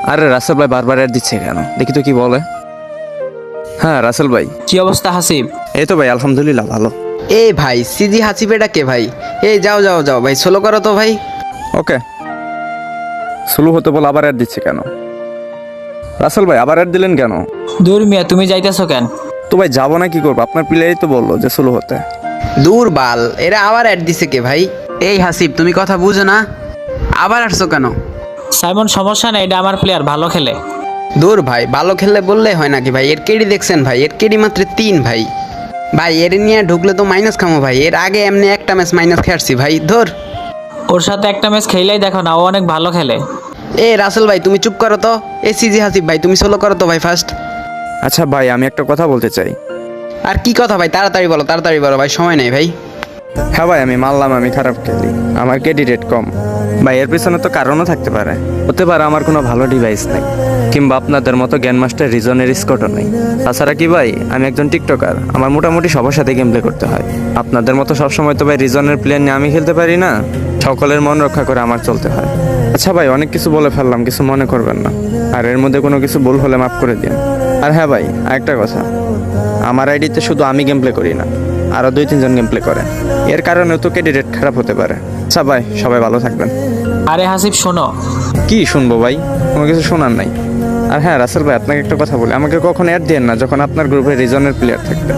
আরে রাসেল ভাই বারবার অ্যাড দিচ্ছে কেন? দেখি তো কি বলে। হ্যাঁ রাসেল ভাই। কি অবস্থা হাসিব? এই তো ভাই আলহামদুলিল্লাহ ভালো। এ ভাই সিজি হাসিবেটা কে ভাই? এই যাও যাও যাও ভাই, সোলো করো তো ভাই। ওকে শুরু হতে বলে আবার অ্যাড দিচ্ছে কেন? রাসেল ভাই আবার অ্যাড দিলেন কেন? দূর মিয়া, তুমি যাইতেছো কেন? তো ভাই যাবো না কি করবো? আপনার প্লেয়ারই তো বললো যে শুরু হতে। দূর বাল, এরা আবার অ্যাড দিছে কে ভাই? এই হাসিব তুমি কথা বুঝো না, আবার আসছো কেন? সাইমন সমস্যা নেই, এটা আমার প্লেয়ার, ভালো খেলে। দূর ভাই, ভালো খেললে বললে হয় নাকি ভাই? এর কেডি দেখছেন ভাই? এর কেডি মাত্র 3 ভাই। ভাই এর নিয়ে ঢুকলে তো মাইনাস খামো ভাই। এর আগে এমনি একটা ম্যাচ মাইনাস খেয়ারছি ভাই। ধর ওর সাথে একটা ম্যাচ খেলেই দেখো না, ও অনেক ভালো খেলে। এ রাসেল ভাই তুমি চুপ করো তো। এ সিজি হাসিব ভাই তুমি সোলো করো তো ভাই ফার্স্ট। আচ্ছা ভাই আমি একটা কথা বলতে চাই। আর কি কথা ভাই? তাড়াতাড়ি বলো তাড়াতাড়ি বলো ভাই, সময় নেই ভাই। হ্যাঁ ভাই আমি মানলাম আমি খারাপ খেলি, আমার কেডি রেট কম। ভাই এর পিছনে তো কারণও থাকতে পারে, হতে পারে আমার কোনো ভালো ডিভাইস নেই, কিংবা আপনাদের মতো গ্যান মাস্টার রিজনের স্কটও নেই। তাছাড়া কি ভাই আমি একজন টিকটকার, আমার মোটামুটি সবার সাথে গেম প্লে করতে হয়। আপনাদের মতো সবসময় তো ভাই রিজনের প্লেয়ার নিয়ে আমি খেলতে পারি না, সকলের মন রক্ষা করে আমার চলতে হয়। আচ্ছা ভাই অনেক কিছু বলে ফেললাম, কিছু মনে করবেন না, আর এর মধ্যে কোনো কিছু ভুল হলে মাফ করে দিন। আর হ্যাঁ ভাই আরেকটা কথা, আমার আইডিতে শুধু আমি গেম প্লে করি না, আরও 2-3 জন গেম প্লে করে, এর কারণে তো কেডি রেট খারাপ হতে পারে। আচ্ছা ভাই সবাই ভালো থাকবেন। আরে হাসিব শোনো। কি শুনবো ভাই? কোনো কিছু শোনার নাই। আর হ্যাঁ রাসেল ভাই আপনাকে একটা কথা বলি, আমাকে কখনো অ্যাড দিয়েন না যখন আপনার গ্রুপে রিজনের প্লেয়ার থাকবে।